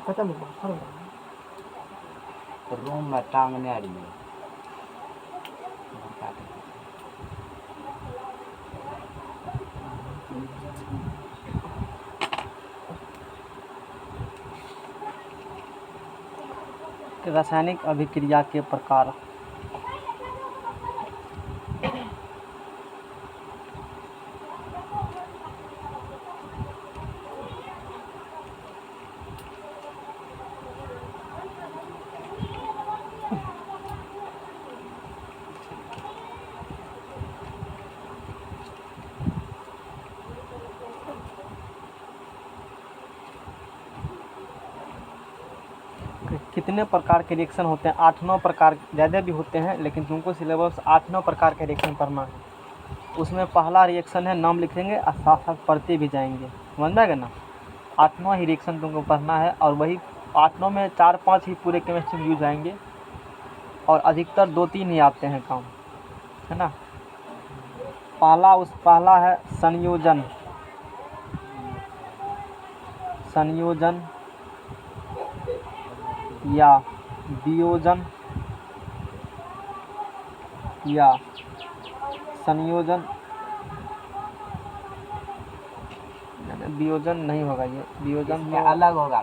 खत्म हो रूम में टांगने आ रही है। रासायनिक अभिक्रिया के प्रकार। कितने प्रकार के रिएक्शन होते हैं? 8-9 प्रकार, ज़्यादा भी होते हैं, लेकिन तुमको सिलेबस 8-9 प्रकार के रिएक्शन पढ़ना है। उसमें पहला रिएक्शन है, नाम लिखेंगे और साथ साथ पढ़ते भी जाएंगे, समझ में आएगा ना। 8-9 ही रिएक्शन तुमको पढ़ना है, और वही 8-9 में 4-5 ही पूरे केमिस्ट्री में यूज आएंगे, और अधिकतर 2-3 ही आते हैं काम, है ना। पहला है संयोजन। संयोजन या वियोजन या संयोजन, वियोजन नहीं होगा, ये वियोजन में अलग होगा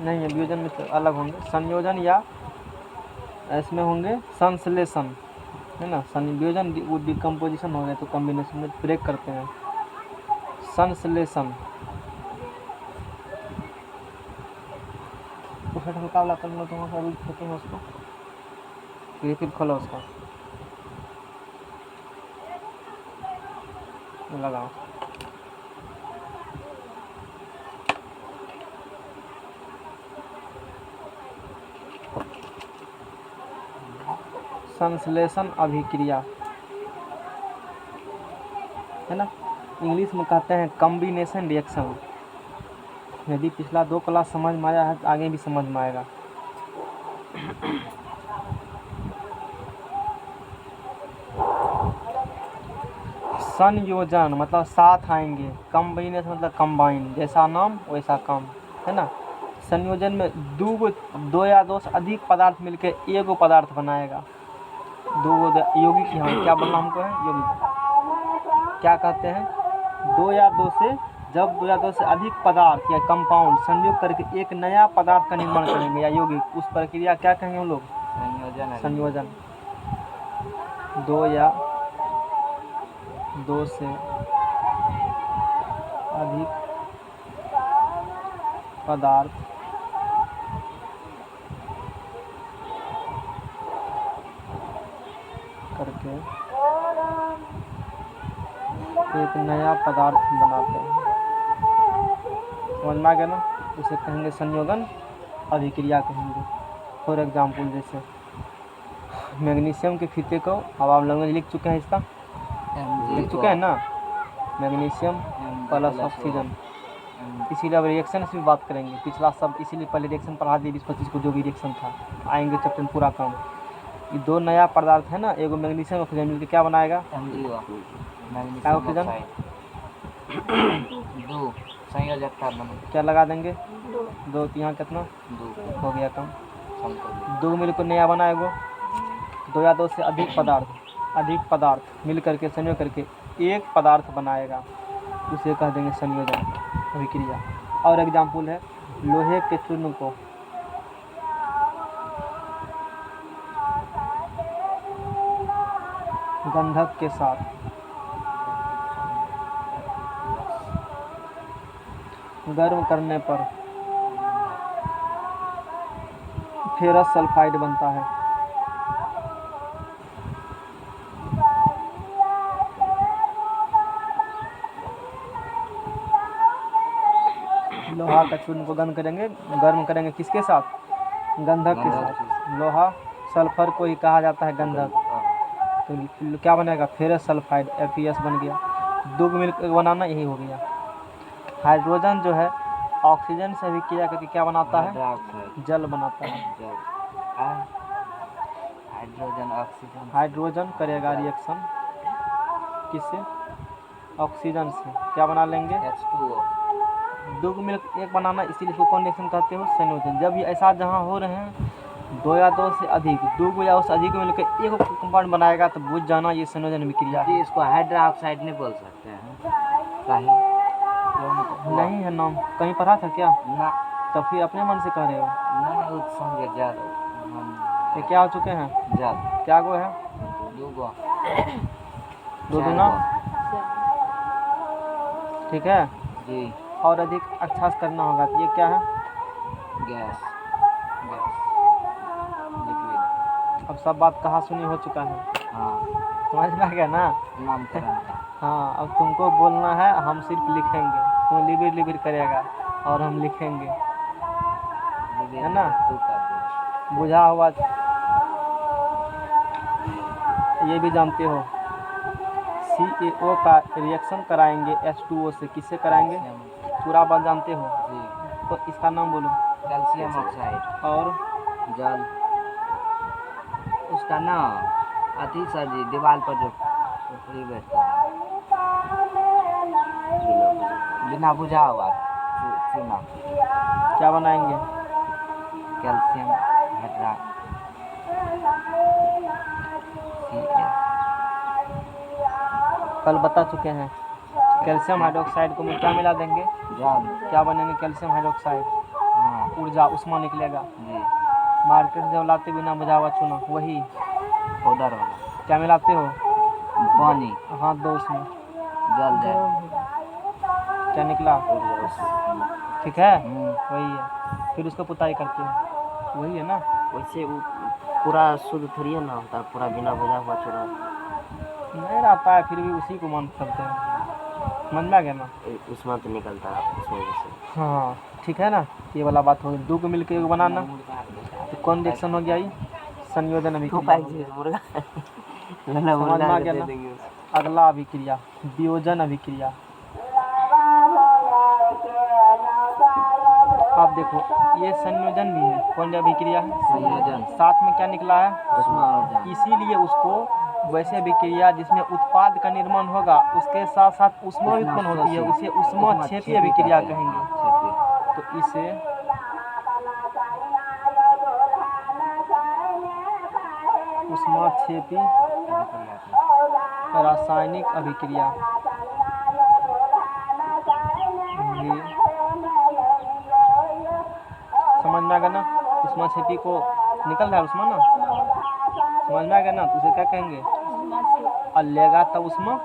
नहीं है, वियोजन में तो अलग होंगे। संयोजन या इसमें होंगे संश्लेषण, है ना। वियोजन वो डिकम्पोजिशन हो गया, तो कॉम्बिनेशन में ब्रेक करते हैं। संश्लेषण हल्का वाला कर लो, तुम्हारा अभी फेंकेंगे उसको, फिर खोलो उसको, लगाओ। संश्लेषण अभिक्रिया, है ना। इंग्लिश में कहते हैं कॉम्बिनेशन रिएक्शन। यदि पिछला 2 क्लास समझ में आया है तो आगे भी समझ में आएगा। संयोजन मतलब साथ आएंगे, कॉम्बिनेशन मतलब कंबाइन, जैसा नाम वैसा काम, है ना। संयोजन में दो या दो से अधिक पदार्थ मिलकर एगो पदार्थ बनाएगा। यौगिक यहाँ क्या बोलना हमको है, यौगिक क्या कहते हैं, जब 2 या 2 से अधिक पदार्थ या कंपाउंड संयोग करके एक नया पदार्थ का निर्माण करेंगे या यौगिक, उस प्रक्रिया क्या कहेंगे हम लोग, संयोजन। 2 या 2 से अधिक पदार्थ करके एक नया पदार्थ बनाते हैं, समझ में आ गया ना। उसे कहेंगे संयोजन अभिक्रिया कहेंगे। फॉर एग्जाम्पल जैसे मैग्नीशियम के फीते को, अब आप लैंग्वेज लिख चुके हैं, इसका लिख चुके हैं ना, मैग्नीशियम प्लस ऑक्सीजन। इसीलिए अब रिएक्शन से भी बात करेंगे, पिछला सब इसीलिए पहले रिएक्शन पढ़ा दिए 20-25 को, जो भी रिएक्शन था आएंगे चैप्टर में पूरा काम। ये 2 नया पदार्थ है ना, एगो मैग्नीशियम ऑक्सीजन मिलकर क्या बनाएगा, ऑक्सीजन। क्या लगा देंगे, 2, यहाँ कितना 2 हो गया कम, 2 मिलकर नया बनाएगा। 2 या 2 से अधिक पदार्थ मिल करके संयोग करके एक पदार्थ बनाएगा, उसे कह देंगे संयोजन अभिक्रिया। और एग्जाम्पल है लोहे के चूर्ण को गंधक के साथ गर्म करने पर फेरस सल्फाइड बनता है। लोहा का चूर्ण को गर्म करेंगे किसके साथ, गंधक के साथ। लोहा सल्फर को ही कहा जाता है गंधक, तो क्या बनेगा, फेरस सल्फाइड FeS बन गया। 2 मिलकर बनाना यही हो गया। हाइड्रोजन जो है ऑक्सीजन से अभिक्रिया करके क्या बनाता है, जल बनाता है। हाइड्रोजन करेगा रिएक्शन किससे, ऑक्सीजन से क्या बना लेंगे? H2O। दो को मिलकर एक बनाना, इसीलिए इसको कौन रिएक्शन कहते हो? संयोजन। जब ये ऐसा जहाँ हो रहे हैं दो या दो से अधिक, दो को या उससे अधिक मिलकर एक कंपाउंड बनाएगा तो बुझ जाना ये संयोजन अभिक्रिया जी है। इसको हाइड्रोक्साइड नहीं बोल सकते हैं काहे? नहीं है नाम, कहीं पढ़ा था क्या? ना तो फिर अपने मन से कह रहे हो। नहीं उस संगे जल ये क्या हो चुके हैं? जल क्या गो है? दूगो दो दूना, ठीक है। जी और अधिक अच्छा से करना होगा तो ये क्या है? Gas gas liquid. अब सब बात कहा सुनी हो चुका है, हाँ समझ में आ गया ना? नामकरण का हाँ, अब तुमको बोलना है, हम सिर्फ लिखेंगे, तुम लिबिर लिबिर करेगा और हम लिखेंगे, है ना? तू कर दे। बुझा हुआ? ये भी जानते हो CaO का रिएक्शन कराएंगे H2O से, किससे कराएंगे? पूरा बात जानते हो? जी तो इसका नाम बोलो। कैल्शियम ऑक्साइड और जल उसका ना अति सर जी दीवार पर जो ऊपरी बैठता है बिना बुझा हुआ चूना क्या बनाएंगे? कैल्शियम हाइड्रा कल बता चुके हैं। कैल्शियम हाइड्रोक्साइड को में क्या मिला देंगे? जल क्या बनेंगे? कैल्शियम हाइड्रोक्साइड, हाँ ऊर्जा उष्मा निकलेगा। जी मार्केट से लाते बिना बुझा हुआ चूना, वही पाउडर वाला क्या मिलाते हो? पानी हाथ दो उसमें, जल जाए क्या निकला? ठीक है, वही है। फिर उसको पुताई करते हैं, वही है ना? वैसे वो पूरा शुद्ध थोड़ी है ना होता, पूरा बिना भुजा हुआ चूरा नहीं रहता है, फिर भी उसी को मान सकते हैं, समझ में आ गया ना? उसमें तो निकलता है उसमें से। हाँ ठीक है ना, ये वाला बात हो गई। दो को मिलकर एक बनाना, तो कौन रिएक्शन हो गया? ये संयोजन अभिक्रिया। मुर्गा समझ में आ गया ना? अगला अभिक्रिया वियोजन अभिक्रिया। आप देखो ये संयोजन भी है, कौन सा अभिक्रिया है? संयोजन साथ में क्या निकला है? उष्मा ऊर्जा इसीलिए उसको वैसे अभिक्रिया जिसमें उत्पाद का निर्माण होगा उसके साथ साथ ऊष्मा भी उत्पन्न होती है, उसे ऊष्माक्षेपी अभिक्रिया कहेंगे। तो इसे ऊष्माक्षेपी रासायनिक अभिक्रिया ये समझ में आ गया ना? ऊष्माक्षेपी को निकल रहा है उष्मा ना, समझ में आ गया ना? तो उसे क्या कहेंगे? और लेगा तब उष्मा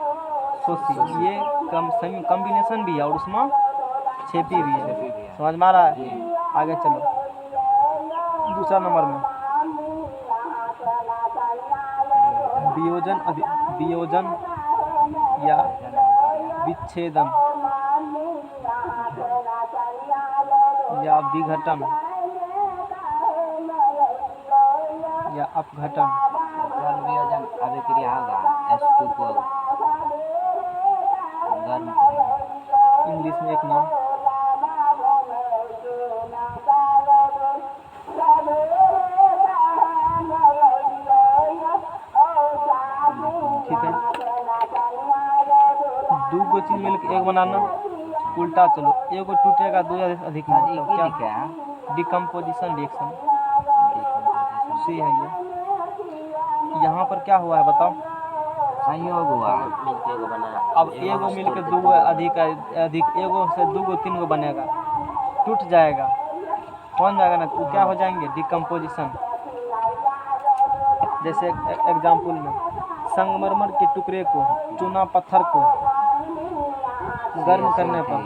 शोषी। ये कम्बिनेशन भी है और उष्मा छेपी भी है, समझ में आ रहा है? आगे चलो दूसरा नंबर में वियोजन या विच्छेदन या विघटन या अपघटन। जल वियोजन अभिक्रिया होगा H2 को गर्म करेगा। इंग्लिश में एक नाम ठीक है। दो को चीज मिलकर एक बनाना, उल्टा चलो, एक को टूटेगा दो या अधिक में, तो क्या? डिकम्पोजिशन रिएक्शन से है ये। यहाँ पर क्या हुआ है बताओ? संयोग हुआ मिलके को बना। अब एगो मिलकर दो अधिक एगो से दो गो तीन गो बनेगा, टूट जाएगा, कौन जाएगा ना? तो क्या हो जाएंगे? डिकम्पोजिशन। जैसे एग्जाम्पल में संगमरमर के टुकड़े को, चूना पत्थर को गर्म करने पर,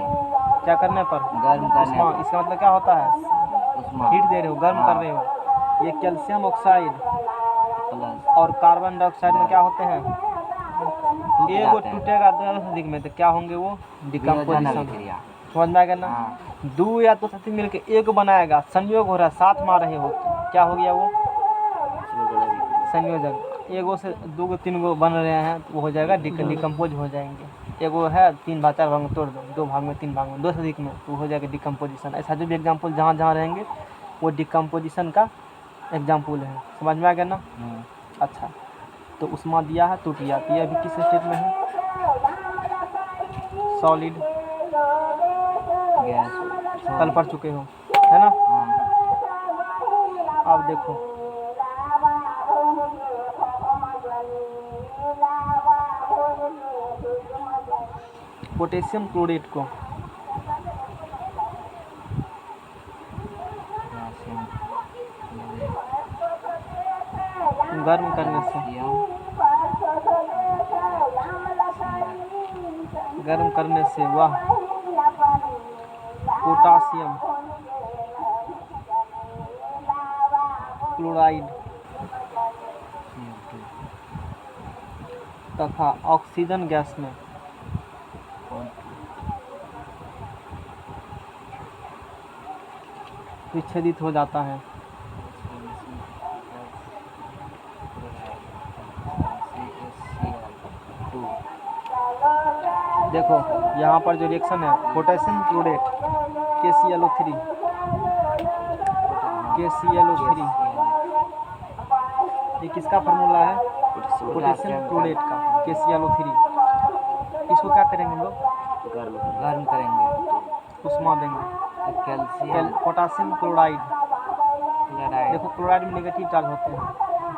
क्या करने पर? गर्म करने उष्मा। पर। इसका मतलब क्या होता है? उष्मा हीट दे रहे हो, गर्म कर रहे हो। ये कैल्शियम ऑक्साइड प्लस और कार्बन डाइऑक्साइड में क्या होते हैं? एगो टूटेगा दो या अधिक में, तो क्या होंगे वो? डिकम्पोजिशन। समझ में आ गया ना? दो या तो साथी मिलकर एक बनाएगा, संयोग हो रहा है, साथ में आ रहे हो, क्या हो गया वो? संयोजन। एगो से दो गो तीन गो बन रहे हैं तो वो हो जाएगा डिकम्पोज हो जाएंगे। एगो है 3 भाग 4 भाग में तोड़ दो, 2 भाग में 3 भाग में, 2 से अधिक में, तो वो हो जाएगा डिकम्पोजिशन। ऐसा जो भी एग्जाम्पल जहाँ जहाँ रहेंगे वो डिकम्पोजिशन का एग्जाम्पल है। समझ में आ गया ना? अच्छा, तो उष्मा दिया है, टूट गया, तो ये अभी किस स्टेट में है? सॉलिड गैस कल पढ़ चुके हो, है ना। हाँ अब देखो पोटेशियम क्लोरेट को गर्म करने से वह पोटासियम क्लोराइड तथा ऑक्सीजन गैस में विच्छेदित हो जाता है। देखो यहाँ पर जो रिएक्शन है पोटेशियम क्लोरेट KClO3 ये किसका फार्मूला है? पोटेशियम क्लोरेट का KClO3। इसको क्या करेंगे हम लोग? गर्म करेंगे, उष्मा देंगे। कैल्शियम पोटासियम क्लोराइड, क्लोराइड देखो क्लोराइड में नेगेटिव चार्ज होते हैं,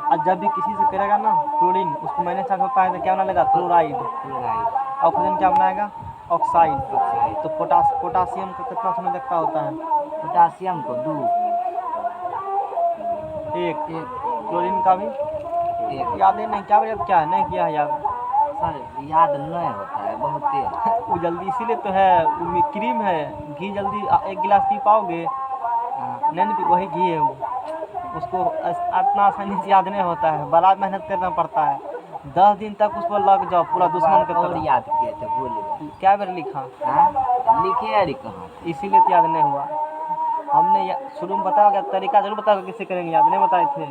और जब भी किसी से करेगा ना क्लोरीन उसको माइनस चार्ज होता है तो क्या बना लेगा? क्लोराइड। ऑक्सीजन क्या बनाएगा? ऑक्साइड। तो पोटासियम का कितना संयोजकता होता है? पोटासियम को 2 एक क्लोरीन का भी एक याद है नहीं? क्या याद क्या है? नहीं किया है याद? सर याद नहीं होता है बहुत तेज। वो जल्दी इसीलिए तो है, वो क्रीम है, घी जल्दी एक गिलास पी पाओगे? नहीं वही घी है वो, उसको इतना आसानी से याद नहीं होता है, बड़ा मेहनत करना पड़ता है, 10 दिन तक उस पर लग जाओ पूरा दुश्मन के और तरह। याद किए थे भूल गए। क्या बार लिखा? हाँ लिखे अरे कहाँ? इसीलिए तो याद नहीं हुआ। हमने शुरू में बताया गया तरीका जरूर बताया किससे करेंगे, याद नहीं बताए थे।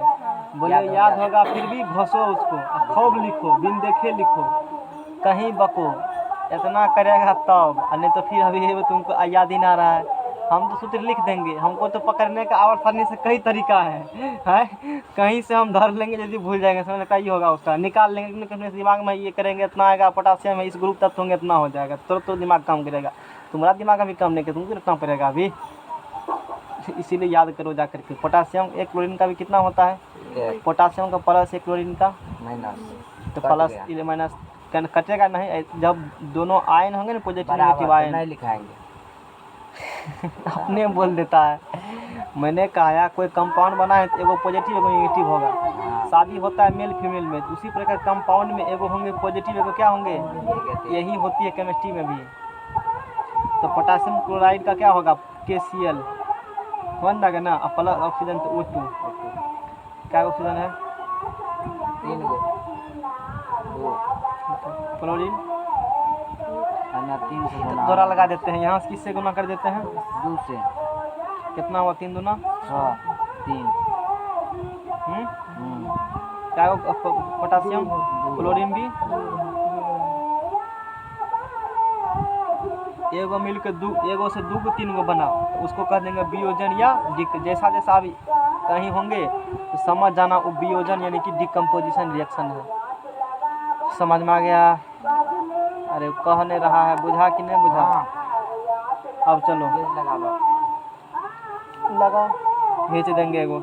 बोले याद होगा फिर भी घोसो उसको, खूब लिखो, बिन देखे लिखो, कहीं बको, इतना करेगा तब, और नहीं तो फिर अभी तुमको याद ही ना रहा है। हम तो सूत्र लिख देंगे, हमको तो पकड़ने का आसानी से कई तरीका है कहीं से हम धर लेंगे, यदि भूल जाएंगे समझ का ही होगा, उसका निकाल लेंगे अपने दिमाग में, ये करेंगे इतना आएगा, पोटासियम है इस ग्रुप तत्व होंगे इतना हो जाएगा, तो दिमाग काम करेगा। तुम्हारा दिमाग अभी काम नहीं करेगा, तुमको रखना पड़ेगा अभी इसीलिए याद करो जा करके। पोटासियम एक क्लोरीन का भी कितना होता है? पोटासियम का प्लस एक क्लोरीन का माइनस, तो प्लस माइनस कटेगा नहीं, जब दोनों आयन होंगे ना पॉजिटिव नेगेटिव आयन नहीं लिखाएंगे अपने बोल देता है। मैंने कहा कोई कंपाउंड बना है तो एगो पॉजिटिव एगो नेगेटिव होगा, शादी होता है मेल फीमेल में, तो उसी प्रकार कंपाउंड में एगो होंगे पॉजिटिव एगो क्या होंगे, यही होती है केमिस्ट्री में भी। तो पोटासियम क्लोराइड का क्या होगा? KCl समझ लगे ना, और प्लस ऑक्सीजन तो O2। क्या ऑक्सीजन है? 3 गो, 2 क्लोरीन 3 से गुना, दोहरा लगा देते हैं, यहाँ से किससे गुना कर देते हैं? 2 से, कितना हुआ? 3 दूना 3 क्या पोटासियम क्लोरीन भी एगो मिल के एगो से 2 को 3 गो बना, उसको कह देंगे वियोजन या जैसा जैसा अभी कहीं होंगे तो समझ जाना वो वियोजन यानी कि डिकम्पोजिशन रिएक्शन है। समझ में आ गया? अरे कह नहीं रहा है, बुझा कि नहीं बुझा? अब चलो लगाओ, भेज देंगे एगो।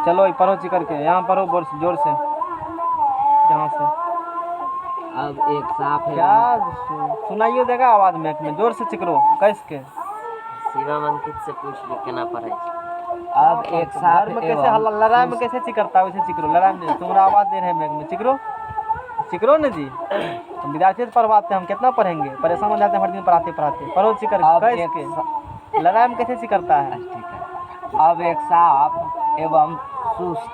चलो पढ़ो ची करके, यहाँ पढ़ो जोर से, यहाँ से। अब एक साफ है, क्या सुनाइए देगा आवाज में जोर से चिकरो कैस के। शिवम अंकित से पूछ ली केना पढ़े। अब एक साफ घर में कैसे हल्ला, लड़ाई में कैसे चिकरता है वैसे चिकरो, लड़ाई में तुम्हारा आवाज दे रहे हैं मैग में, चिकरो न जी। हम विद्यार्थी से पढ़वाते हैं, हम कितना पढ़ेंगे, परेशान हो जाते हैं हर दिन पढ़ाते पढ़ो चिकर कैस के, लड़ाई में कैसे चिकरता है। ठीक है। अब एक साफ एवं शुष्क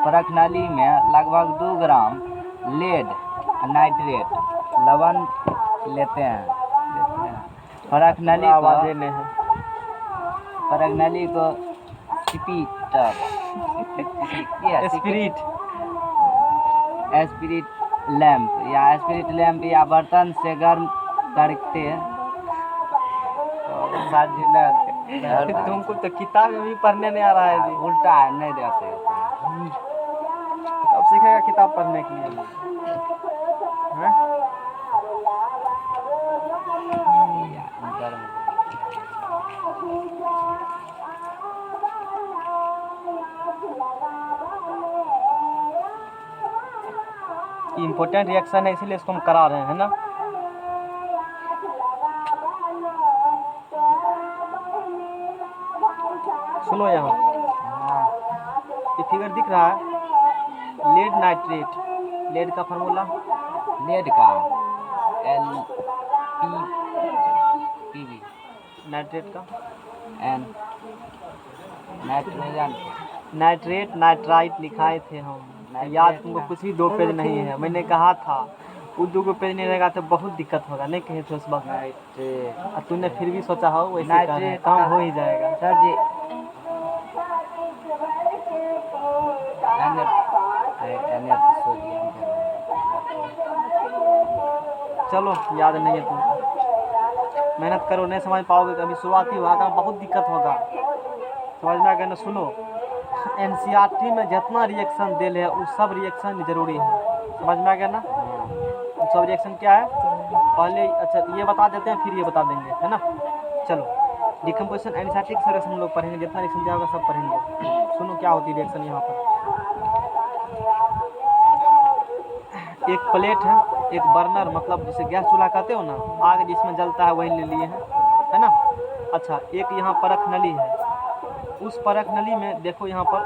परखनली में लगभग 2 ग्राम लेड नाइट्रेट लवण लेते हैं। परखनली को स्पिरिट लैंप या बर्तन से गर्म करते हैं और सर जी ने तुमको तो किताब में भी पढ़ने नहीं आ रहा है जी। उल्टा है, नहीं देते हैं। कब सीखेगा किताब पढ़ने के लिए? हैं? अंदर में इम्पोर्टेंट रिएक्शन है इसीलिए इसको हम करा रहे हैं ना। सुनो यहाँ, हाँ, ये फिगर दिख रहा है, लेड नाइट्रेट, लेड का फार्मूला लेड का L P P नाइट्रेट का N नाइट्रोजन नाइट्रेट नाइट्राइट लिखाए थे हम। याद तुमको कुछ भी 2 पेज नहीं है, मैंने कहा था वो 2 पेज नहीं रहेगा तो बहुत दिक्कत होगा, नहीं कहे थे उस वक्त। नाइट्रेट और तूने फिर भी सोचा हो वैसे कर रहे हैं, नाइट्रेट काम का- हो ही जाएगा। सर जी सोडियम चलो याद नहीं है तुमको, मेहनत करो, नहीं समझ पाओगे कभी, शुरुआती होगा बहुत दिक्कत होगा, समझ में आ गया ना। सुनो, एनसीईआरटी में जितना रिएक्शन दिल है वो सब रिएक्शन जरूरी है, समझ में आ गया ना। वो सब रिएक्शन क्या है पहले, अच्छा ये बता देते हैं फिर ये बता देंगे, है ना। चलो, डिकम्पोजिशन एंटीसेप्टिक रिएक्शन हम लोग पढ़ेंगे, जितना रिएक्शन दिया होगा सब पढ़ेंगे। सुनो क्या होती है रिएक्शन यहाँ पर। एक प्लेट है, एक बर्नर, मतलब जिसे गैस चूल्हा कहते हो ना, आग जिसमें जलता है वही ले लिए हैं, है ना। अच्छा, एक यहाँ परख नली है, उस परख नली में देखो यहाँ पर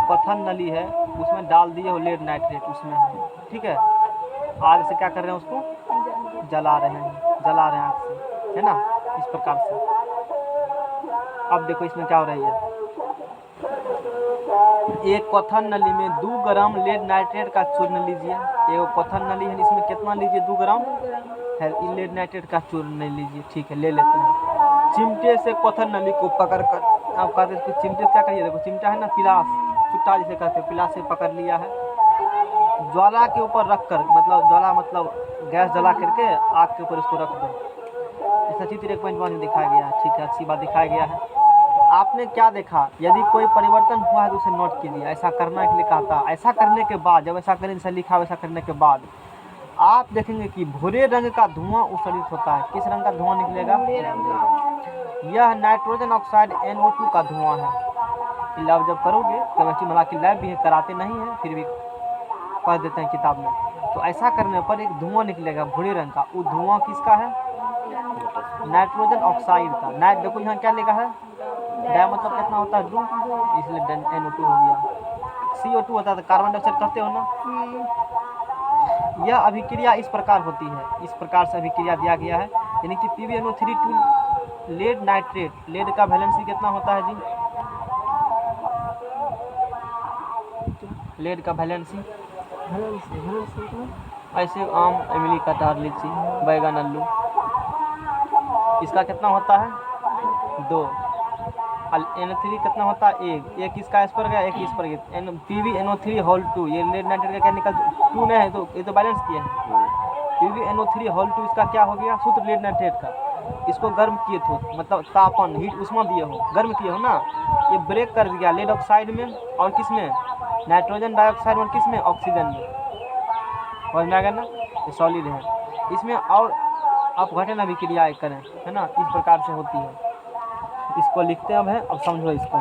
पथन नली है, उसमें डाल दिए हो लेड नाइट्रेट उसमें, ठीक है। आग से क्या कर रहे हैं, उसको जला रहे हैं आग से, है ना, इस प्रकार से। अब देखो इसमें क्या हो रही है, एक क्वथन नली में 2 ग्राम लेड नाइट्रेट का चूर्ण लीजिए। एक क्वथन नली है, इसमें कितना लीजिए, 2 ग्राम है लेड नाइट्रेट का चूर्ण नहीं लीजिए, ठीक है, ले लेते हैं। चिमटे से क्वथन नली को पकड़कर, आप कहते हैं चिमटे से क्या करिए, देखो चिमटा है ना, पिलास, चुट्टा जिसे कहते हैं, पिलास से पकड़ लिया है, ज्वाला के ऊपर रख कर, मतलब ज्वाला मतलब गैस जला करके आग के ऊपर इसको रख दो। ऐसा चित्र 1.1 में दिखाया गया है, ठीक है, अच्छी बात दिखाया गया है। आपने क्या देखा, यदि कोई परिवर्तन हुआ है तो उसे नोट कीजिए, ऐसा करने के लिए कहा था। ऐसा करने के बाद, जब ऐसा करें जैसा लिखा वैसा करने के बाद आप देखेंगे कि भूरे रंग का धुआं उत्सर्जित होता है। किस रंग का धुआं निकलेगा, यह नाइट्रोजन ऑक्साइड NO2 का धुआं है। लैब जब करोगे, केमिस्ट्री में की लैब भी है, कराते नहीं है फिर भी पढ़ देते हैं किताब में, तो ऐसा करने पर एक धुआं निकलेगा भूरे रंग का। वो धुआं किसका है, नाइट्रोजन ऑक्साइड का। नाइट देखो यहाँ क्या लिखा है, डाई मतलब कितना होता है, 2, इसलिए NO2 हो गया। CO2 होता है तो कार्बन डाइऑक्साइड कहते हो ना। यह अभिक्रिया इस प्रकार होती है, इस प्रकार से अभिक्रिया दिया गया है, यानी कि PbNO3 two lead nitrate. Lead का वैलेंसी कितना होता है जी, लेड का वैलेंसी ऐसे आम, इमली, कटहल, लीची, बैगन, आलू, इसका कितना होता है, 2। NO3 कितना होता है, 1। एक इसका इस पर गया, एक इस पर गया, PbNO3 होल 2। ये लेड नाइट्रेट का क्या निकल 2 नहीं है, तो ये तो बैलेंस किया है। PbNO3 होल 2 इसका क्या हो गया, सूत्र लेड नाइट्रेट का। इसको गर्म किए थे, मतलब तापन, हीट, उष्मा दिए हो, गर्म किए हो ना, ये ब्रेक कर दिया लेड ऑक्साइड में और किस में, नाइट्रोजन डाइऑक्साइड में, किस में, ऑक्सीजन में। समझ में आ गया ना, ये सॉलिड है। इसमें और अपघटन अभिक्रिया करें, है ना, इस प्रकार से होती है। इसको लिखते हैं अब है, अब समझो इसको,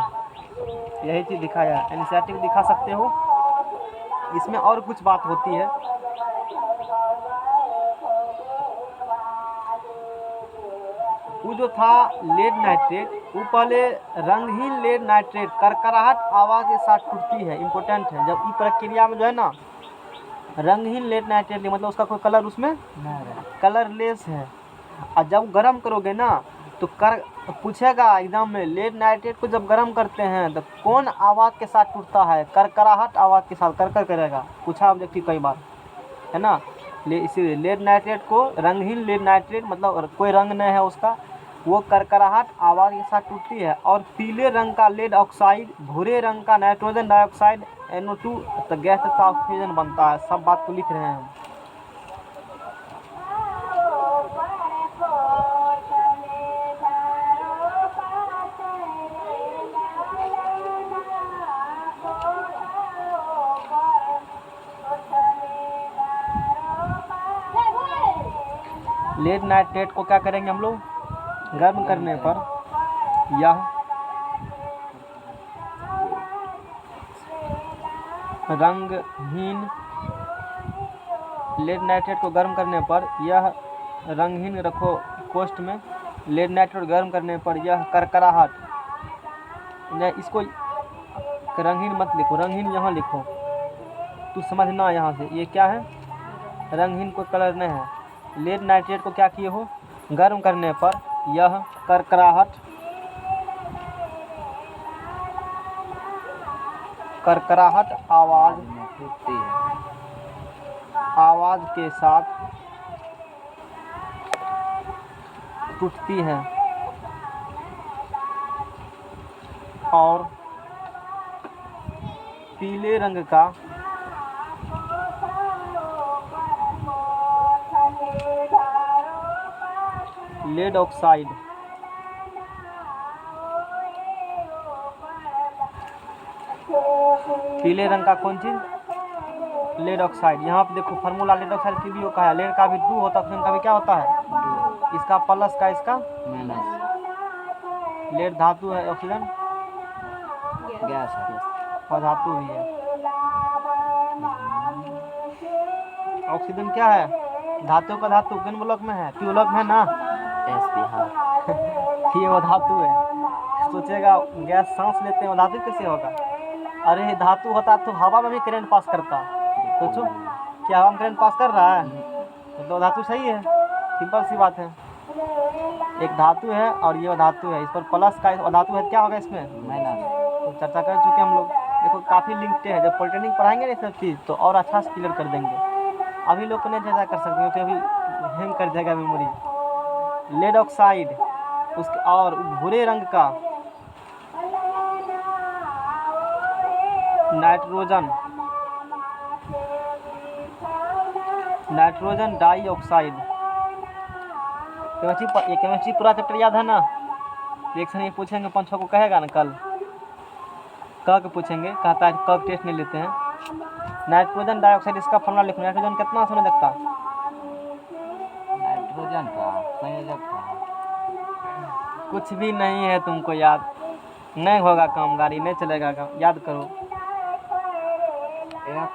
यही चीज़ दिखाया है, एनसीईआरटी में दिखा सकते हो। इसमें और कुछ बात होती है, वो जो था लेड नाइट्रेट, वो पहले रंगहीन लेड नाइट्रेट करकराहट आवाज़ के साथ टूटती है, इम्पोर्टेंट है। जब इस प्रक्रिया में जो है ना, रंगहीन लेड नाइट्रेट, मतलब उसका कोई कलर उसमें कलरलेस है, और जब गर्म करोगे ना तो पूछेगा एग्जाम में, लेड नाइट्रेट को जब गर्म करते हैं तो कौन आवाज़ के साथ टूटता है, करकराहट आवाज़ के साथ, कर करेगा, पूछा ऑब्जेक्टिव कई बार, है ना। इसीलिए लेड नाइट्रेट को रंगहीन लेड नाइट्रेट, मतलब कोई रंग नहीं है उसका, वो करकराहट आवाज़ के साथ टूटती है। और पीले रंग का लेड ऑक्साइड, भूरे रंग का नाइट्रोजन डाइऑक्साइड NO2 तो गैस तथा ऑक्सीजन बनता है। सब बात को लिख रहे हैं हम। लेड नाइट्रेट को क्या करेंगे हम लोग, गर्म करने पर यह रंगहीन, लेड नाइट्रेट को गर्म करने पर यह रंगहीन, रखो कोष्ठ में, लेड नाइट्रेट गर्म करने पर यह करकराहट, इसको रंगहीन मत लिखो, रंगहीन यहाँ लिखो, तू समझना यहाँ से, ये क्या है, रंगहीन कोई कलर नहीं है। लेड नाइट्रेट को क्या किए हो, गर्म करने पर यह करकराहट, करकराहट आवाज में टूटती है, आवाज के साथ टूटती है और पीले रंग का लेड ऑक्साइड पीले रंग का कौन चीज, लेड ऑक्साइड। यहाँ पे देखो फार्मूला लेड ऑक्साइड PbO का है, लेड का भी 2 होता है, ऑक्सीजन का भी क्या होता है, इसका प्लस का इसका माइनस। लेड धातु है, ऑक्सीजन गैस है, और धातु भी है। ऑक्सीजन क्या है, धातु का धातु किन ब्लॉक में है, P ब्लॉक में ना, SP हाँ। ये वो धातु है। सोचेगा गैस सांस लेते हैं वो धातु कैसे होगा, अरे धातु होता तो हवा में भी करंट पास करता। सोचो क्या हवा में करंट पास कर रहा है, तो धातु सही है, सिंपल सी बात है। एक धातु है और ये धातु है, इस पर प्लस का धातु है, क्या होगा इसमें माइनस। तो चर्चा कर चुके हम लोग। देखो काफ़ी लिंक्ड है, जब पॉलिटेक्निक पढ़ाएंगे ना सब चीज़ तो और अच्छा से क्लियर कर देंगे। अभी लोग को नहीं चर्चा कर सकते क्योंकि अभी हैंग कर जाएगा मेमोरी। लेड ऑक्साइड उसके और भूरे रंग का नाइट्रोजन, नाइट्रोजन डाइऑक्साइड। केमिस्ट्री पूरा चैप्टर याद है ना, रिएक्शन ये पूछेंगे 5-6 को कहेगा ना, कल क के पूछेंगे, कहता है क टेस्ट नहीं लेते हैं। नाइट्रोजन डाइऑक्साइड इसका फॉर्मूला लिखो, नाइट्रोजन कितना संयोजक था, नाइट्रोजन का संयोजक था, कुछ भी नहीं है तुमको याद, नहीं होगा काम, गाड़ी नहीं चलेगा काम, याद करो। एक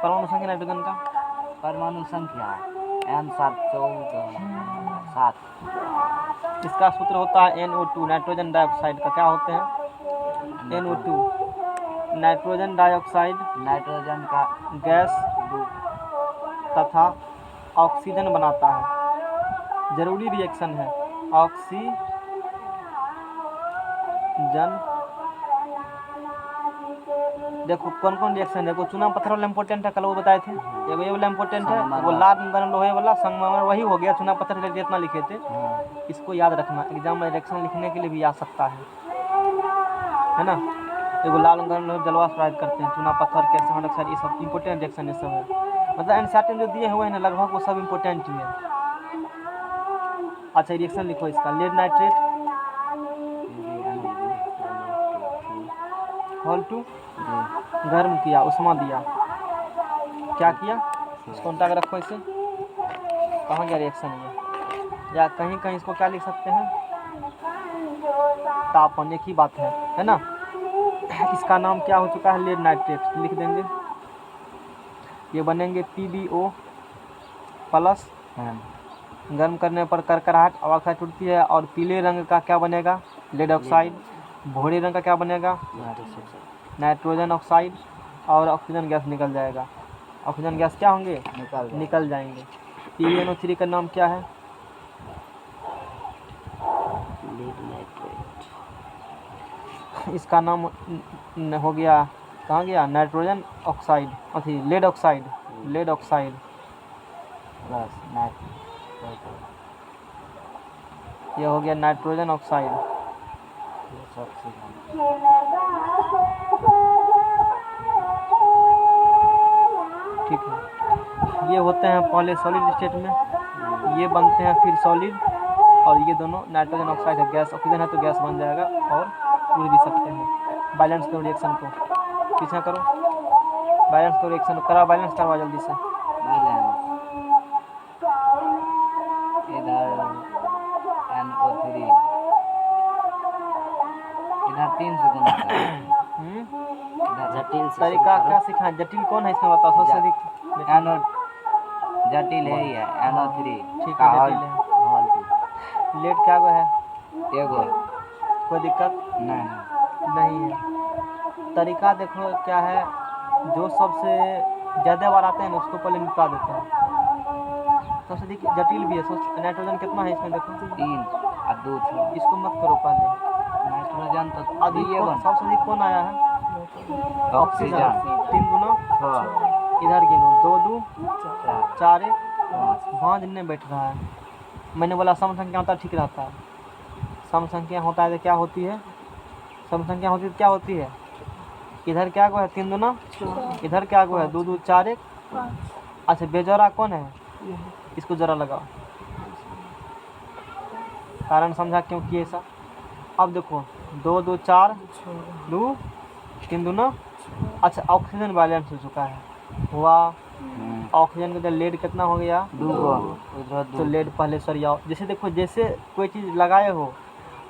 परमाणु संख्या नाइट्रोजन का, परमाणु संख्या N714 इसका सूत्र होता है NO2, नाइट्रोजन डाइऑक्साइड का क्या होते हैं, NO2, नाइट्रोजन डाइऑक्साइड नाइट्रोजन का गैस 2 तथा ऑक्सीजन बनाता है। जरूरी रिएक्शन है, ऑक्सीजन। देखो कौन कौन रिएक्शन है, को चूना पत्थर वाला इम्पोर्टेंट है, कल वो बताए थे, एगो ये वाला इम्पोर्टेंट है, वो लाल गर्म लोहे वाला संगमरमर, वही हो गया, चूना पत्थर के जितना लिखे थे। इसको याद रखना, एग्जाम में रिएक्शन लिखने के लिए भी आ सकता है ना। एगो लाल गर्म लोहे जलवाष्प प्रभावित करते हैं, चूना पत्थर, कैल्शियम हाइड्रोक्साइड, ये सब इंपॉर्टेंट रिएक्शन ये सब है। मतलब एनसीईआरटी में जो दिए हुए हैं ना लगभग वो सब इंपॉर्टेंट ही है। अच्छा रिएक्शन लिखो इसका, लेड नाइट्रेट होल 2 गर्म किया, उष्मा दिया, क्या किया, इसको उल्टा के रखो इसे, कहाँ गया रिएक्शन ये, या कहीं कहीं इसको क्या लिख सकते हैं, तापन, एक ही बात है ना। इसका नाम क्या हो चुका है, लेड नाइट्रेट लिख देंगे। ये बनेंगे PbO प्लस, गर्म करने पर करकराहट आवाज़ टूटती है, और पीले रंग का क्या बनेगा, लेड ऑक्साइड, भूरे रंग का क्या बनेगा, नाइट्रोजन ऑक्साइड, और ऑक्सीजन गैस निकल जाएगा। ऑक्सीजन गैस क्या होंगे, निकल जाएंगे। PbNO3 का नाम क्या है, इसका नाम हो गया, कहाँ गया, नाइट्रोजन ऑक्साइड, अथी lead oxide, lead oxide plus ये हो गया नाइट्रोजन ऑक्साइड। ठीक है, ये होते हैं पहले सॉलिड स्टेट में, ये बनते हैं फिर सॉलिड, और ये दोनों नाइट्रोजन ऑक्साइड है, गैस, ऑक्सीजन है तो गैस बन जाएगा और उड़ भी सकते हैं। बैलेंस करो रिएक्शन को, पीछे करो, बैलेंस करो रिएक्शन को, करा बैलेंस करवा जल्दी से। बैलेंस इधर NO3 इधर 3 से गुना करें। इधर जटिल से तरीका शुरू क्या सिखाएं? जटिल कौन है इसमें बताओ सबसे अधिक? NO जटिल है ही है NO3 ठीक का है, हॉल जटिल है। हॉल लेट क्या को है? एगो कोई दिक्कत नहीं नहीं है। तरीका देखो क्या है, जो सबसे ज़्यादा बार आते हैं ना उसको पहले निपटा देते हैं। सबसे अधिक जटिल भी है। नाइट्रोजन कितना है इसमें देखो? 3 और 2 6 इसको मत करो पहले। नाइट्रोजन तो अधिक ये बन सबसे अधिक कौन आया है? ऑक्सीजन 3 गुना 6 इधर गिनो, 2 2 4 4 1 5 भांज नहीं बैठ रहा है। मैंने बोला सम संख्या होता है ठीक रहता है। सम संख्या होता है तो क्या होती है? सम संख्या होती है तो क्या होती है? इधर क्या को है? 3 दूना, इधर क्या को है? 2 2 4 1। अच्छा, बेजोरा कौन है? इसको जरा लगाओ। कारण समझा क्यों किए ऐसा? अब देखो 2 2 4 2 3 दूना। अच्छा, ऑक्सीजन बैलेंस हो चुका है। हुआ ऑक्सीजन का लेड कितना हो गया? 2 उधर तो 2 लेड पहले सरियाओ। जैसे देखो, जैसे कोई चीज़ लगाए हो,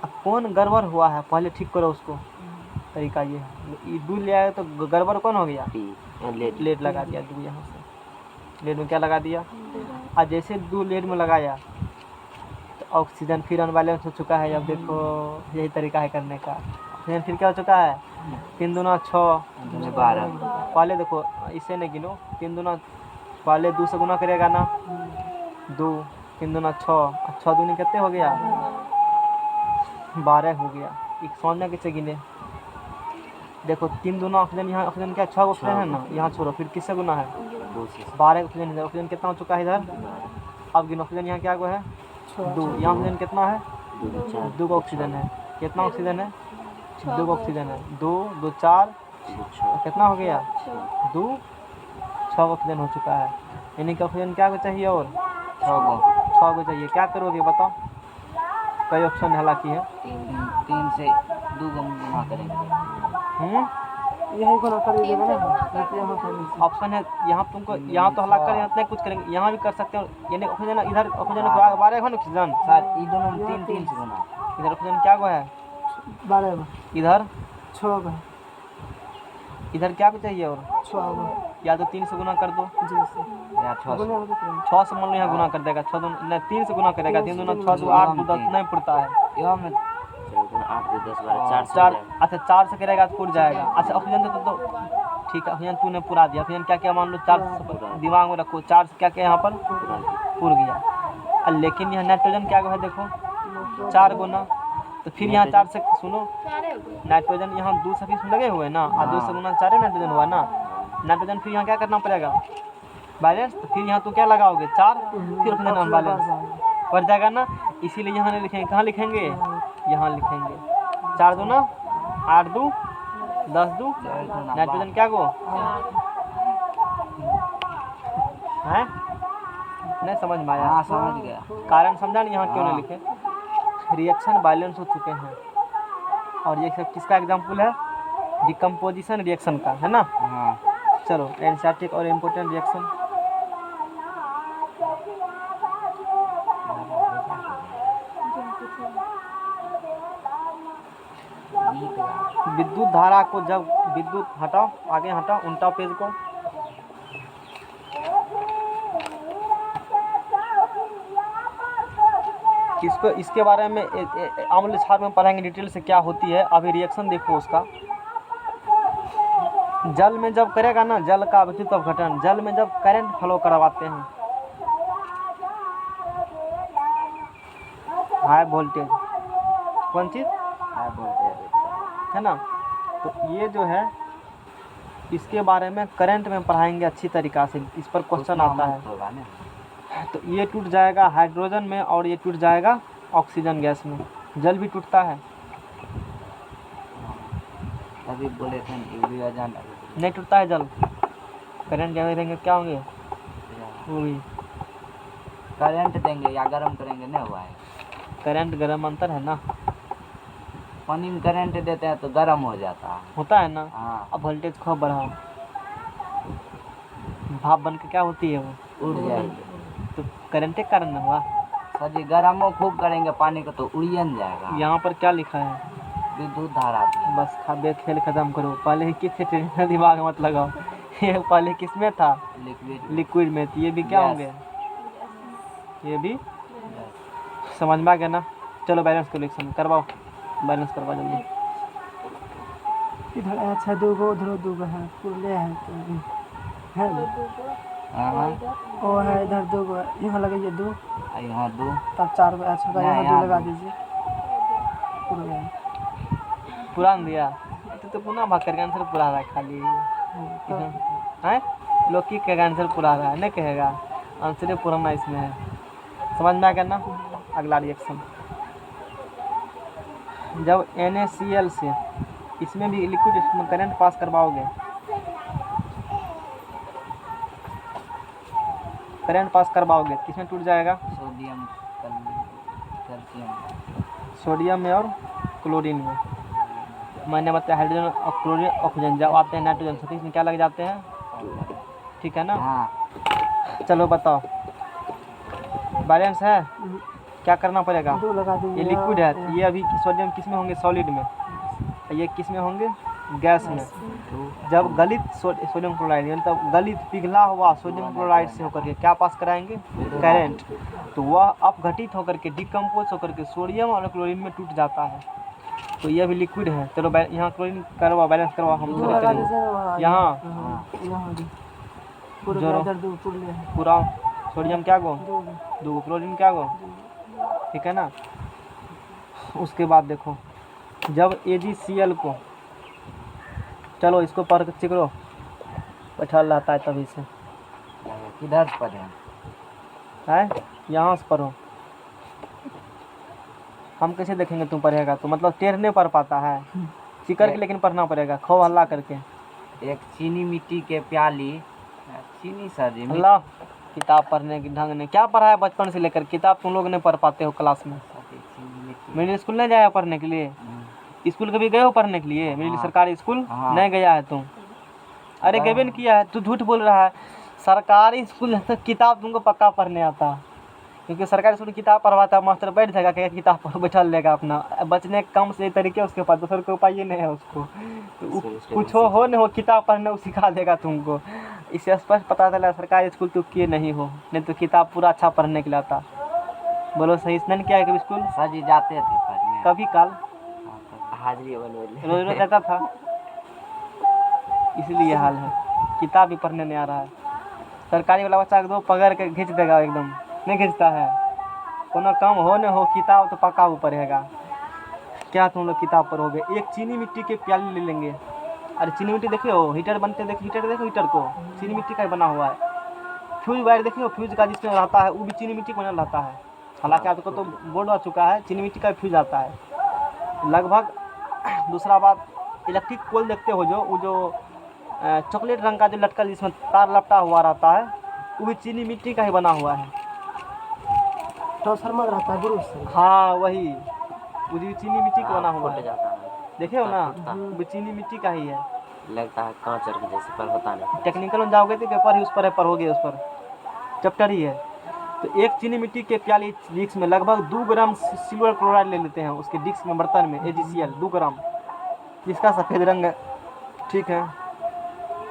अब कौन गड़बड़ हुआ है पहले ठीक करो उसको। तरीका ये है। ये दूध ले आए तो गड़बड़ कौन हो गया? लेट लेड लगा दिया दूध यहाँ से। लेड में क्या लगा दिया? और जैसे दूध लेड में लगाया तो ऑक्सीजन फिर अनबैलेंस हो चुका है। अब देखो यही तरीका है करने का। ऑक्सीजन फिर क्या हो चुका है? 3 दूना 6 12 पहले देखो, इसे नहीं गिनो। 3 दूना पहले 2 से गुना करेगा ना, 2 3 दूना 6 6 दूनी कितने हो गया? 12 हो गया। एक सोचना किससे गिने? देखो 3 दूना ऑक्सीजन, यहाँ ऑक्सीजन क्या 6 ऑक्सीजन है ना, यहाँ छोड़ो, फिर किससे गुना है? 12 ऑक्सीजन। इधर ऑक्सीजन कितना हो चुका है इधर? अब गिनो ऑक्सीजन यहाँ क्या को है? 2। यहाँ ऑक्सीजन कितना है? 2 ऑक्सीजन है। कितना ऑक्सीजन है? 2 ऑक्सीजन है। 2 2 4 कितना हो गया? 2 6 ऑक्सीजन हो चुका है। यानी कि ऑक्सीजन क्या को चाहिए? और 6 को चाहिए। क्या करोगे बताओ? कई ऑप्शन हालांकि है। 3 से 2 गुना करेंगे यही गुना कर दीजिएगा ना। ऑप्शन है यहाँ तुमको, यहाँ तो हला कर यहाँ नहीं कुछ करेंगे, यहाँ भी कर सकते हो। यानी ऑक्सीजन इधर ऑक्सीजन 12 है ना ऑक्सीजन। सर ये दोनों में 3 3 से गुना इधर ऑक्सीजन क्या को है? 12। इधर 6 इधर क्या को चाहिए? और 6 या तो 3 से गुना कर दो। या 6 6 से मान लो यहाँ गुना कर देगा। 6 2 नहीं, 3 से गुना करेगा। 3 दूना 6 2 8 2 10 नहीं पुरता है। यो में 8 2 10 12 4 4 अच्छा 4 से करेगा तो पुर जाएगा। अच्छा, ऑक्सीजन तो ठीक है, ऑक्सीजन तूने पुरा दिया। ऑक्सीजन क्या क्या मान लो 4 दिमाग में रखो। 4 से क्या क्या यहाँ पर पुर गया। लेकिन यहाँ नाइट्रोजन क्या है? देखो 4 गुना, तो फिर यहाँ 4 से सुनो, नाइट्रोजन यहाँ 2 से फिर लगे हुए ना, और 2 से गुना 4 नाइट्रोजन हुआ ना। नाइट्रोजन फिर यहाँ क्या करना पड़ेगा? बैलेंस। तो फिर यहाँ तो क्या लगाओगे? 4 फिर ऑक्सीजन अनबैलेंस पड़ जाएगा ना। इसीलिए यहाँ नहीं लिखेंगे। कहाँ लिखेंगे? यहाँ लिखेंगे। 4 दूना 8 2 10 2 नाइट्रोजन क्या को है? नहीं समझ में आया? हाँ समझ गया। कारण समझा नहीं? यहाँ क्यों नहीं लिखे? रिएक्शन बैलेंस हो चुके हैं। और ये सब किसका एग्जाम्पल है? डिकम्पोजिशन रिएक्शन का है ना। हाँ चलो, एनर्जेटिक और इम्पोर्टेंट रिएक्शन। विद्युत धारा को जब विद्युत हटाओ, आगे हटाओ, उल्टा पेज को। इसको इसके बारे में अम्ल क्षार में पढ़ेंगे डिटेल से क्या होती है। अभी रिएक्शन देखो उसका। जल में जब करेगा ना, जल का विद्युत अपघटन, जल में जब करंट फ्लो करवाते हैं, हाई वोल्टेज, कौन चीज़ हाई वोल्टेज है ना। तो ये जो है, इसके बारे में करंट में पढ़ाएंगे अच्छी तरीक़ा से। इस पर क्वेश्चन आता है। तो ये टूट जाएगा हाइड्रोजन में, और ये टूट जाएगा ऑक्सीजन गैस में। जल भी टूटता है। तभी बोले थे नहीं टूटता है जल। करंट जब देंगे क्या होंगे? वो भी करंट देंगे या गर्म करेंगे नहीं हुआ है। करंट गर्म अंतर है ना। पानी में करंट देते हैं तो गर्म हो जाता है। होता है ना। हाँ अब वोल्टेज खूब बढ़ा, भाप बन के क्या होती है वो? उड़ जाएगी। तो करंट के कारण ना हुआ। सर जी गर्म खूब करेंगे पानी को तो उड़ियन जाएगा। यहाँ पर क्या लिखा है? विद्युत धारा दी है। बस खाबे खेल खत्म करो, पहले ही किस ट्रेन दिमाग मत लगाओ। ये पहले किस में था? लिक्विड लिक्विड में। तो ये भी क्या Yes. होंगे? ये भी समझ में आ गया ना? चलो बैलेंस कलेक्शन करवाओ, बैलेंस करवा जल्दी। इधर अच्छा दो गो, उधर दो गो है, पुरले है तो है ना? हाँ वो है इधर दो गो, यहाँ लगाइए दो, यहाँ दो तब 4 गो अच्छा का, नहीं, यहाँ यहाँ 2 लगा दो। दीजिए, पूरा गया। पुरान दिया तो पुनः भाग करके आंसर पूरा रहा है खाली है। लौकी का आंसर पूरा रहा है, नहीं कहेगा आंसर पुराना इसमें है। समझ में आ गया ना? अगला रिएक्शन, जब NaCl से इसमें भी लिक्विड करंट पास करवाओगे, करंट पास करवाओगे किसमें टूट जाएगा? सोडियम कैल्शियम सोडियम में और क्लोरीन में। मैंने बताया हाइड्रोजन और क्लोरीन ऑक्सीजन जब आते हैं नाइट्रोजन साथ इसमें क्या लग जाते हैं? ठीक है ना? हाँ चलो बताओ, बैलेंस है, क्या करना पड़ेगा? 2 लगा दीजिए। ये लिक्विड है तो ये अभी सोडियम किस में होंगे? सॉलिड में। ये किस में होंगे? गैस में। जब गलित सोडियम क्लोराइड मतलब गलित पिघला हुआ सोडियम क्लोराइड से होकर के क्या पास कराएंगे? करंट। तो वह अपघटित होकर के डिकम्पोज होकर के सोडियम और क्लोरीन में टूट जाता है। तो ये भी लिक्विड है। चलो यहाँ क्लोरीन करवा, बैलेंस करवा, हम 2 थोड़े लगा करेंगे। दीजिए वहाँ, यहाँ यहाँ भी पूरा जोरो। इधर 2 पुरले है, पूरा सोडियम क्या गो? 2 दो, क्लोरीन क्या गो? ठीक है ना? उसके बाद देखो, जब AgCl को, चलो इसको पढ़ के चिकरो, बैठल रहता है तभी से किधर से पढ़े? है, यहाँ से पढ़ो। हम कैसे देखेंगे तुम पढ़ेगा तो? मतलब टेढ़ नहीं पढ़ पाता है, चिकर के लेकिन पढ़ना पड़ेगा, खो हल्ला करके। एक चीनी मिट्टी के प्याली, चीनी सर जी अल्लाह, किताब पढ़ने की ढंग ने क्या पढ़ा है बचपन से लेकर? किताब तुम लोग नहीं पढ़ पाते हो क्लास में। चीनी मिट्टी मिडिल स्कूल नहीं जाया पढ़ने के लिए? स्कूल कभी गए हो पढ़ने के लिए? मिडिल हाँ। सरकारी स्कूल हाँ। नहीं गया है तुम? अरे गए नहीं किया है, तू झूठ बोल रहा है। सरकारी स्कूल तो किताब तुमको पक्का पढ़ने आता, क्योंकि सरकारी स्कूल किताब पढ़वाता है, मास्टर बैठ जाएगा क्या किताब पर बैठल लेगा अपना, बचने के कम से तरीके उसके पास, दूसरे को उपाय नहीं है उसको। तो कुछ हो न हो किताब पढ़ने वो सिखा देगा तुमको। इससे स्पष्ट पता चला सरकारी स्कूल तो किए नहीं हो, नहीं तो किताब पूरा अच्छा पढ़ने के लिए आता। बोलो सही स्नान किया है कभी स्कूल? सर जी जाते थे पढ़ने। कभी काल हाजिरी बनवा रोज रोज जाता था, इसलिए हाल है, किताब भी पढ़ने नहीं आ रहा है। सरकारी वाला बच्चा को दो पकड़ के खींच देगा, एकदम नहीं खींचता है। कोनो कम हो न हो किताब तो पक्का वो पढ़ेगा। क्या तुम लोग किताब पढ़ोगे? एक चीनी मिट्टी के प्याली ले लेंगे। अरे चीनी मिट्टी देखे हो, हीटर बनते देखो, हीटर देखो, हीटर को चीनी मिट्टी का ही बना हुआ है। फ्यूज वायर देखे हो, फ्यूज का जिसमें रहता है वो भी चीनी मिट्टी का बना रहता है। हालांकि आपको तो बोर्ड आ चुका है, चीनी मिट्टी का फ्यूज आता है लगभग। दूसरा बात, इलेक्ट्रिक पोल देखते हो जो, वो जो चॉकलेट रंग का जो लटका जिसमें तार लपटा हुआ रहता है, वो भी चीनी मिट्टी का ही बना हुआ है। ट्रांसफार्मर रहता है ब्रूस से। हाँ वही, वो भी चीनी मिट्टी का बना हुआ फट है। जाता है, देखे हो ना, टूटता है। वो चीनी मिट्टी का ही है। लगता है कांच के जैसे, पर होता नहीं। टेक्निकल में जाओगे तो पेपर ही उस पर है, पढ़ोगे उस पर, चैप्टर ही है। तो एक चीनी मिट्टी के प्याली डिस्क में लगभग 2 ग्राम सिल्वर क्लोराइड ले लेते हैं उसके डिस्क में, बर्तन में, AgCl 2 ग्राम, जिसका सफ़ेद रंग है। ठीक है,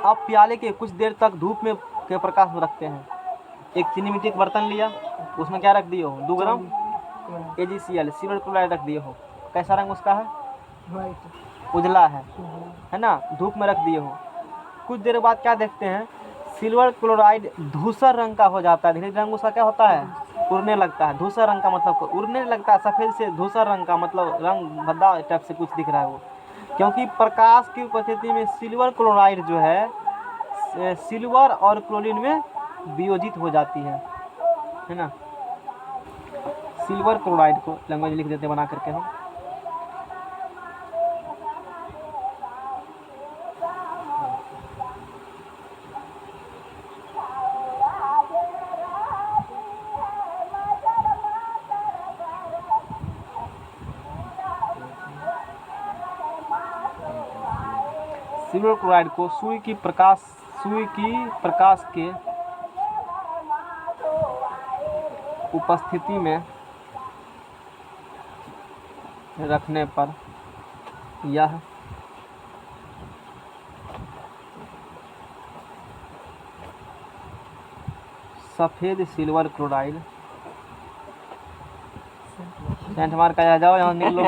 अब प्याले के कुछ देर तक धूप में के प्रकाश में रखते हैं। एक चीनी मिट्टी का बर्तन लिया, उसमें क्या रख दिए हो? 2 ग्राम AgCl सिल्वर क्लोराइड रख दिए हो। कैसा रंग उसका है? वाइट। उजला है ना? धूप में रख दिए हो। कुछ देर बाद क्या देखते हैं, सिल्वर क्लोराइड धूसर रंग का हो जाता है। धीरे धीरे रंग उसका क्या होता है? उड़ने लगता है। धूसर रंग का मतलब उड़ने लगता है, सफ़ेद से धूसर रंग का मतलब रंग भद्दा टाइप से कुछ दिख रहा है वो, क्योंकि प्रकाश की उपस्थिति में सिल्वर क्लोराइड जो है सिल्वर और क्लोरीन में वियोजित हो जाती है ना। सिल्वर क्लोराइड को लैंग्वेज लिख देते बना करके हम। सिल्वर क्लोराइड को सूर्य की प्रकाश के उपस्थिति में रखने पर यह सफ़ेद सिल्वर क्लोराइड सेंट मार का आ जाओ यहाँ निकलो।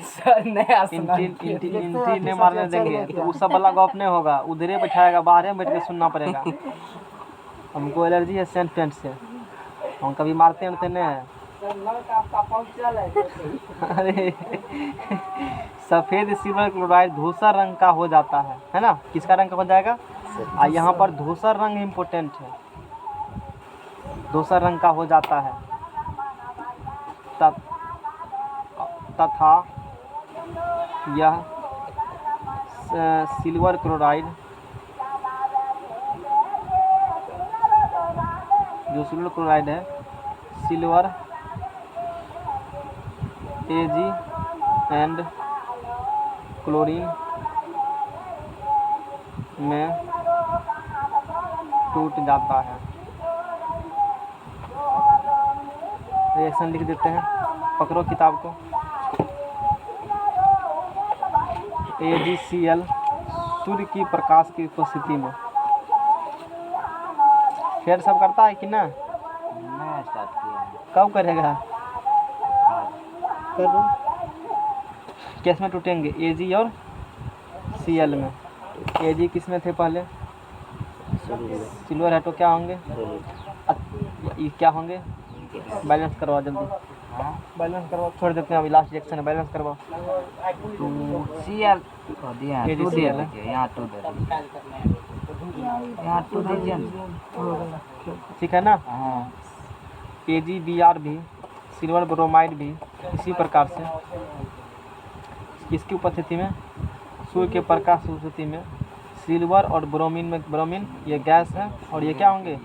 सर नया इंटी नहीं मारने देंगे तो वो सब वाला गप नहीं होगा, उधरे बैठाएगा, बाहर में बैठ के सुनना पड़ेगा। हमको एलर्जी है सेंट पेंट से, हम कभी मारते नहीं है। अरे सफ़ेद सिल्वर क्लोराइड धूसर रंग का हो जाता है ना? किसका रंग का हो जाएगा? यहाँ पर धूसर रंग इम्पोर्टेंट है, धूसर रंग का हो जाता है। तथा यह सिल्वर क्लोराइड जो सिल्वर क्लोराइड है, सिल्वर Ag एंड क्लोरीन में टूट जाता है। रिएक्शन लिख देते हैं, पकड़ो किताब को। AgCl सूर्य की प्रकाश की उपस्थिति में फिर सब करता है कि ना? नया स्टार्ट किया है। कब करेगा? कर दो। किस में टूटेंगे? Ag और Cl में। Ag किस में थे पहले? सिल्वर है तो क्या होंगे? ये क्या होंगे? बैलेंस करवाओ जल्दी, बैलेंस करवाओ, छोड़ देते हैं अभी, लास्ट रिएक्शन है, बैलेंस करवाओ। Cl को दिया है, 2 दिया है, यहाँ 2 दे दीजिए, यहाँ 2 दीजिए ना। ठीक है ना? हाँ AgBr भी, सिल्वर ब्रोमाइड भी इसी प्रकार से किसकी उपस्थिति में? सूर्य के प्रकाश की उपस्थिति में सिल्वर और ब्रोमीन में, ब्रोमीन ये गैस है और ये क्या होंगे?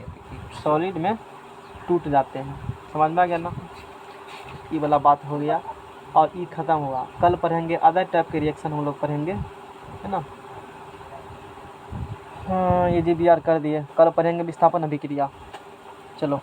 सॉलिड में टूट जाते हैं। समझ में आ गया ना? ये वाला बात हो गया और ये ख़त्म हुआ। कल पढ़ेंगे अदर टाइप के रिएक्शन हम लोग पढ़ेंगे, है ना? हाँ AgBr कर दिए, कल पढ़ेंगे विस्थापन अभिक्रिया। चलो।